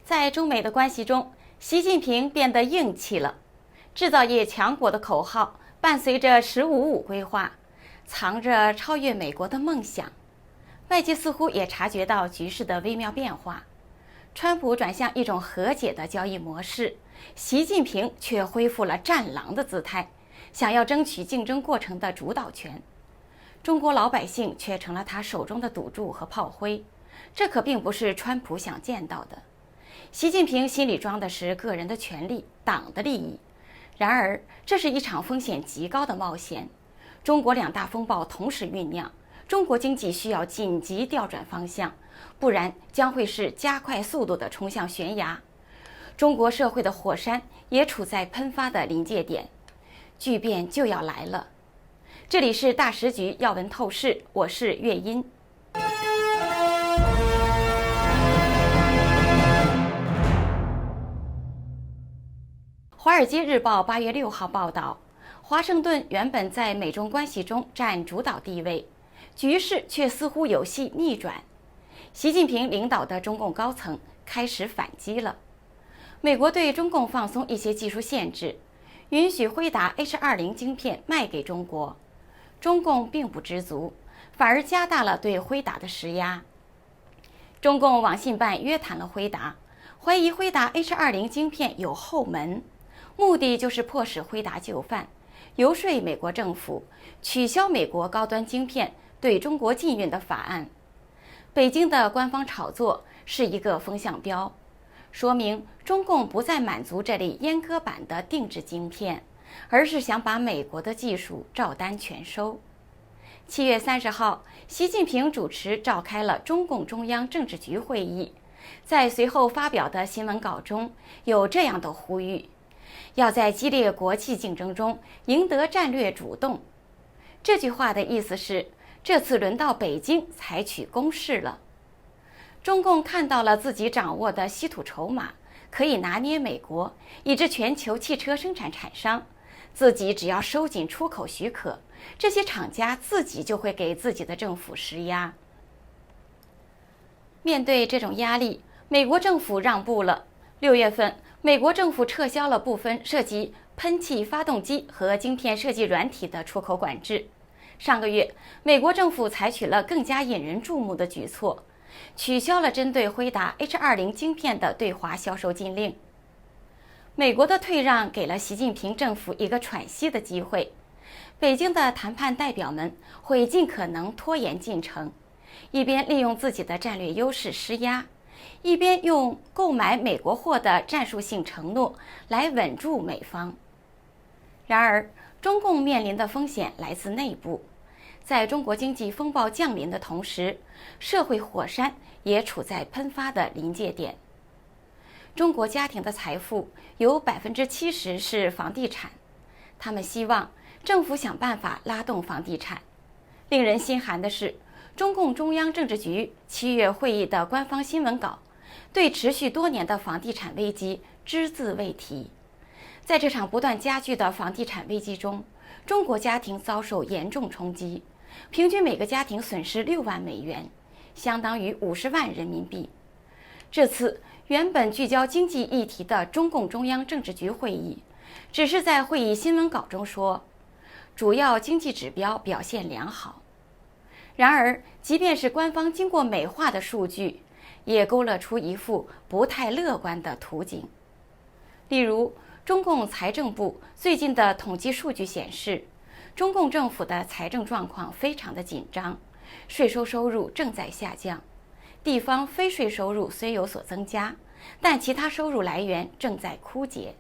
在中美的关系中，习近平变得硬气了。制造业强国的口号伴随着“15+5”规划，藏着超越美国的梦想。外界似乎也察觉到局势的微妙变化，川普转向一种和解的交易模式，习近平却恢复了战狼的姿态，想要争取竞争过程的主导权。中国老百姓却成了他手中的赌注和炮灰，这可并不是川普想见到的。习近平心里装的是个人的权利、党的利益，然而这是一场风险极高的冒险。中国两大风暴同时酝酿，中国经济需要紧急调转方向，不然将会是加快速度地冲向悬崖。中国社会的火山也处在喷发的临界点，巨变就要来了。这里是大时局要闻透视，我是月音。《华尔街日报》8月6号报道，华盛顿原本在美中关系中占主导地位，局势却似乎有戏逆转。习近平领导的中共高层开始反击了。美国对中共放松一些技术限制，允许辉达 H20 晶片卖给中国。中共并不知足，反而加大了对辉达的施压。中共网信办约谈了辉达，怀疑辉达 H20 晶片有后门，目的就是迫使辉达就范，游说美国政府取消美国高端晶片对中国禁运的法案。北京的官方炒作是一个风向标，说明中共不再满足这类阉割版的定制晶片，而是想把美国的技术照单全收。7月30号，习近平主持召开了中共中央政治局会议，在随后发表的新闻稿中有这样的呼吁：要在激烈国际竞争中赢得战略主动。这句话的意思是，这次轮到北京采取攻势了。中共看到了自己掌握的稀土筹码，可以拿捏美国，以致全球汽车生产厂商，自己只要收紧出口许可，这些厂家自己就会给自己的政府施压。面对这种压力，美国政府让步了。6月份，美国政府撤销了部分涉及喷气发动机和晶片设计软体的出口管制。上个月，美国政府采取了更加引人注目的举措，取消了针对辉达 H20 晶片的对华销售禁令。美国的退让给了习近平政府一个喘息的机会，北京的谈判代表们会尽可能拖延进程，一边利用自己的战略优势施压，一边用购买美国货的战术性承诺来稳住美方。然而，中共面临的风险来自内部，在中国经济风暴降临的同时，社会火山也处在喷发的临界点。中国家庭的财富有70%是房地产，他们希望政府想办法拉动房地产。令人心寒的是，中共中央政治局7月会议的官方新闻稿对持续多年的房地产危机只字未提。在这场不断加剧的房地产危机中，中国家庭遭受严重冲击，平均每个家庭损失6万美元，相当于50万人民币。这次原本聚焦经济议题的中共中央政治局会议，只是在会议新闻稿中说，主要经济指标表现良好。然而，即便是官方经过美化的数据，也勾勒出一幅不太乐观的图景。例如，中共财政部最近的统计数据显示，中共政府的财政状况非常的紧张，税收入正在下降，地方非税收入虽有所增加，但其他收入来源正在枯竭。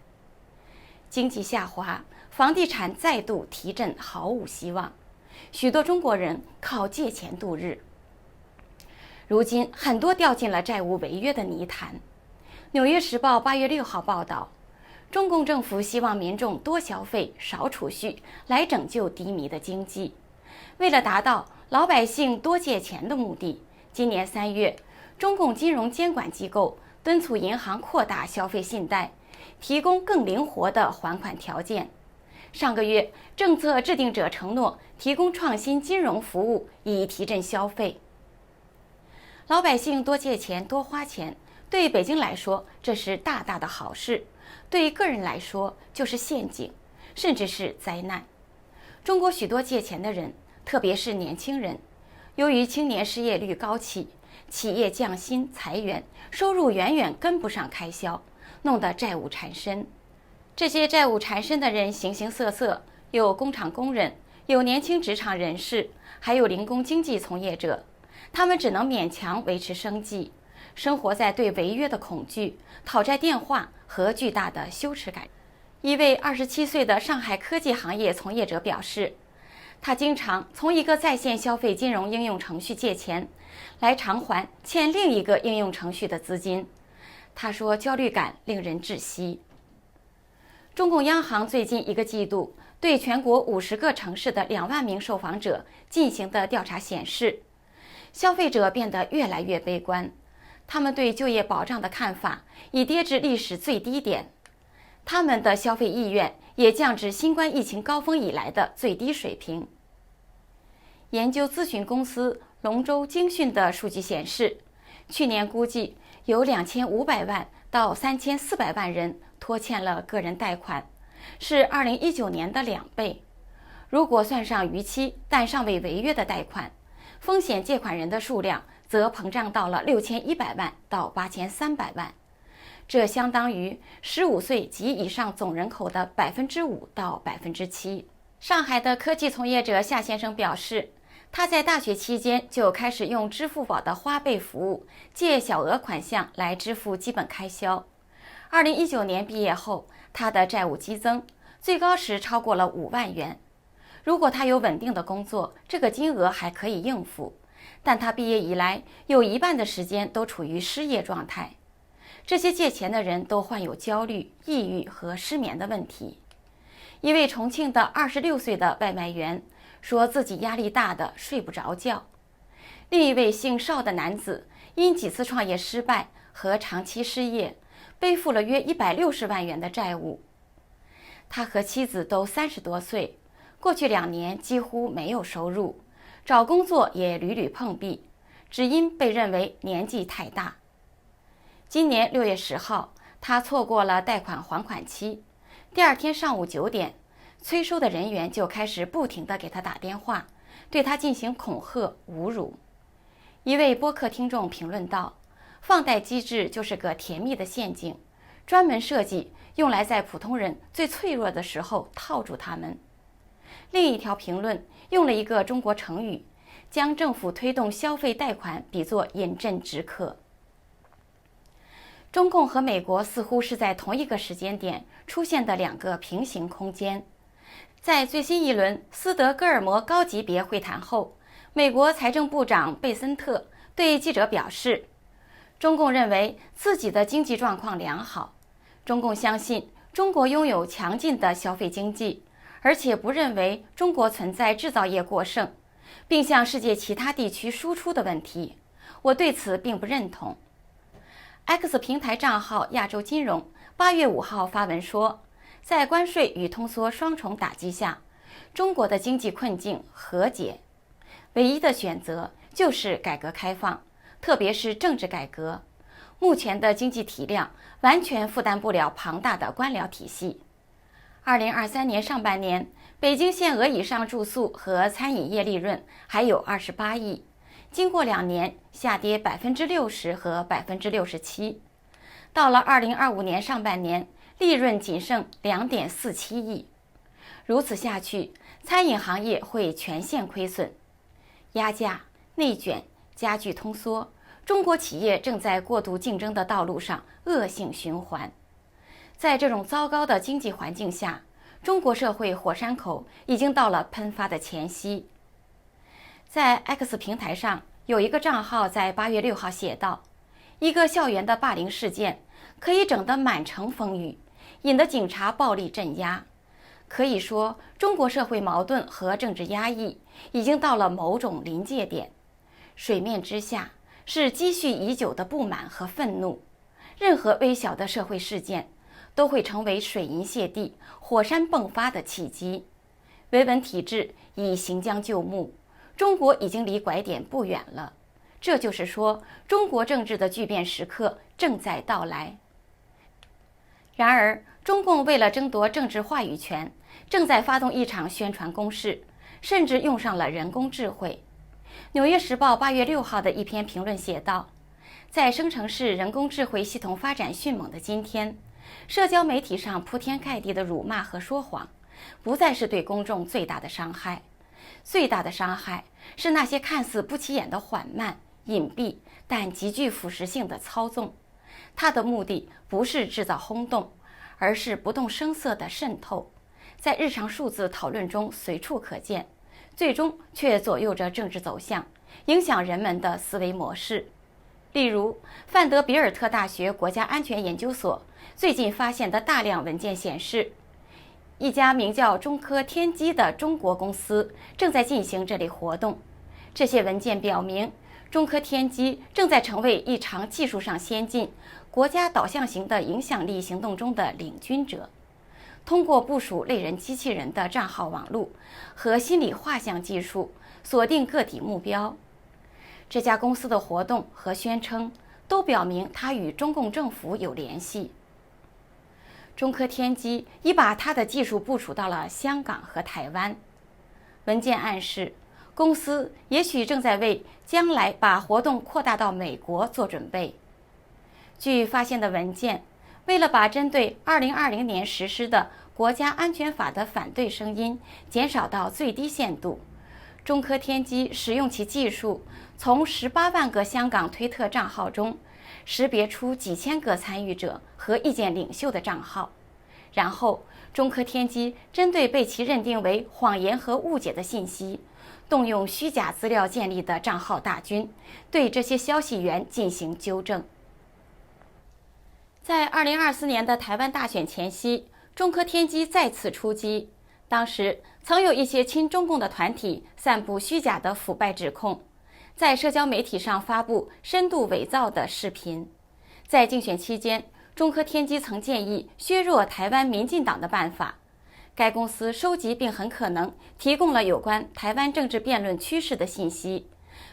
经济下滑，房地产再度提振毫无希望，许多中国人靠借钱度日。如今很多掉进了债务违约的泥潭。《纽约时报》8月6号报道，中共政府希望民众多消费、少储蓄，来拯救低迷的经济。为了达到老百姓多借钱的目的，今年3月，中共金融监管机构敦促银行扩大消费信贷，提供更灵活的还款条件。上个月，政策制定者承诺提供创新金融服务，以提振消费。老百姓多借钱、多花钱，对北京来说，这是大大的好事；对个人来说，就是陷阱，甚至是灾难。中国许多借钱的人，特别是年轻人，由于青年失业率高企，企业降薪裁员，收入远远跟不上开销，弄得债务缠身。这些债务缠身的人形形色色，有工厂工人，有年轻职场人士，还有零工经济从业者。他们只能勉强维持生计，生活在对违约的恐惧、讨债电话和巨大的羞耻感。一位27岁的上海科技行业从业者表示，他经常从一个在线消费金融应用程序借钱，来偿还欠另一个应用程序的资金。他说，焦虑感令人窒息。中共央行最近1个季度对全国50个城市的2万名受访者进行的调查显示，消费者变得越来越悲观，他们对就业保障的看法已跌至历史最低点，他们的消费意愿也降至新冠疫情高峰以来的最低水平。研究咨询公司龙舟精讯的数据显示，去年估计有2500万到3400万人拖欠了个人贷款，是2019年的2倍。如果算上逾期但尚未违约的贷款，风险借款人的数量则膨胀到了6100万到8300万，这相当于15岁及以上总人口的5%到7%。上海的科技从业者夏先生表示，他在大学期间就开始用支付宝的花呗服务借小额款项来支付基本开销。2019年毕业后，他的债务激增，最高时超过了5万元。如果他有稳定的工作，这个金额还可以应付，但他毕业以来有1半的时间都处于失业状态。这些借钱的人都患有焦虑、抑郁和失眠的问题。一位重庆的26岁的外卖员说自己压力大的睡不着觉。另一位姓邵的男子因几次创业失败和长期失业，背负了约160万元的债务。他和妻子都30多岁，过去2年几乎没有收入，找工作也屡屡碰壁，只因被认为年纪太大。今年6月10号，他错过了贷款还款期，第2天上午9点，催收的人员就开始不停地给他打电话，对他进行恐吓、侮辱。一位播客听众评论道，放贷机制就是个甜蜜的陷阱，专门设计用来在普通人最脆弱的时候套住他们。另一条评论用了一个中国成语，将政府推动消费贷款比作饮鸩止渴。中共和美国似乎是在同一个时间点出现的2个平行空间。在最新一轮斯德哥尔摩高级别会谈后，美国财政部长贝森特对记者表示，中共认为自己的经济状况良好，中共相信中国拥有强劲的消费经济，而且不认为中国存在制造业过剩，并向世界其他地区输出的问题。我对此并不认同。X 平台账号亚洲金融8月5号发文说，在关税与通缩双重打击下，中国的经济困境和解，唯一的选择就是改革开放，特别是政治改革。目前的经济体量完全负担不了庞大的官僚体系。2023年上半年，北京限额以上住宿和餐饮业利润还有28亿，经过2年下跌60%和67%。到了2025年上半年，利润仅剩2.47亿。如此下去，餐饮行业会全线亏损。压价、内卷、加剧通缩，中国企业正在过度竞争的道路上恶性循环。在这种糟糕的经济环境下，中国社会火山口已经到了喷发的前夕。在 X 平台上，有一个账号在8月6号写道，一个校园的霸凌事件可以整得满城风雨，引得警察暴力镇压。可以说，中国社会矛盾和政治压抑已经到了某种临界点，水面之下是积蓄已久的不满和愤怒。任何微小的社会事件都会成为水银泻地、火山迸发的契机。维稳体制已行将就木，中国已经离拐点不远了。这就是说，中国政治的巨变时刻正在到来。然而，中共为了争夺政治话语权，正在发动一场宣传攻势，甚至用上了人工智慧。《纽约时报》8月6号的一篇评论写道，在生成式人工智慧系统发展迅猛的今天，社交媒体上铺天盖地的辱骂和说谎，不再是对公众最大的伤害。最大的伤害是那些看似不起眼的缓慢、隐蔽但极具腐蚀性的操纵。它的目的不是制造轰动，而是不动声色的渗透，在日常数字讨论中随处可见，最终却左右着政治走向，影响人们的思维模式。例如，范德比尔特大学国家安全研究所最近发现的大量文件显示，一家名叫中科天机的中国公司正在进行这类活动。这些文件表明，中科天机正在成为一场技术上先进、国家导向型的影响力行动中的领军者。通过部署类人机器人的账号网络和心理画像技术，锁定个体目标。这家公司的活动和宣称都表明它与中共政府有联系。中科天机已把它的技术部署到了香港和台湾。文件暗示，公司也许正在为将来把活动扩大到美国做准备。据发现的文件，为了把针对2020年实施的国家安全法的反对声音减少到最低限度，中科天机使用其技术，从18万个香港推特账号中识别出几千个参与者和意见领袖的账号，然后中科天机针对被其认定为谎言和误解的信息，动用虚假资料建立的账号大军，对这些消息源进行纠正。在2024年的台湾大选前夕，中科天机再次出击。当时曾有一些亲中共的团体散布虚假的腐败指控，在社交媒体上发布深度伪造的视频。在竞选期间，中科天机曾建议削弱台湾民进党的办法。该公司收集并很可能提供了有关台湾政治辩论趋势的信息，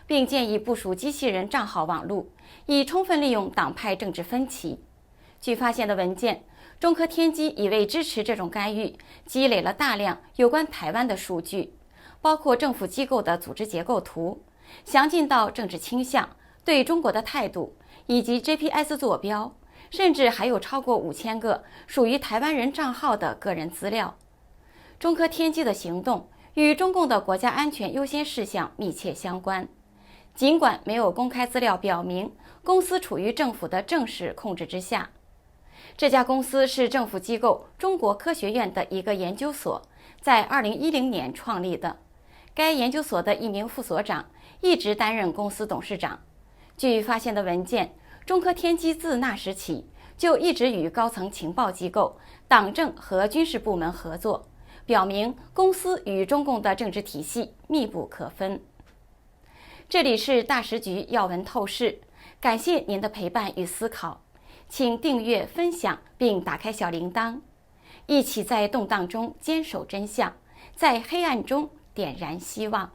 并建议部署机器人账号网络，以充分利用党派政治分歧。据发现的文件，中科天机已为支持这种干预积累了大量有关台湾的数据，包括政府机构的组织结构图、详尽到政治倾向、对中国的态度以及 GPS 坐标，甚至还有超过5000个属于台湾人账号的个人资料。中科天机的行动与中共的国家安全优先事项密切相关，尽管没有公开资料表明公司处于政府的正式控制之下。这家公司是政府机构中国科学院的一个研究所，在2010年创立的。该研究所的一名副所长一直担任公司董事长。据发现的文件，中科天机自那时起就一直与高层情报机构、党政和军事部门合作，表明公司与中共的政治体系密不可分。这里是大时局要闻透视，感谢您的陪伴与思考。请订阅、分享并打开小铃铛，一起在动荡中坚守真相，在黑暗中点燃希望。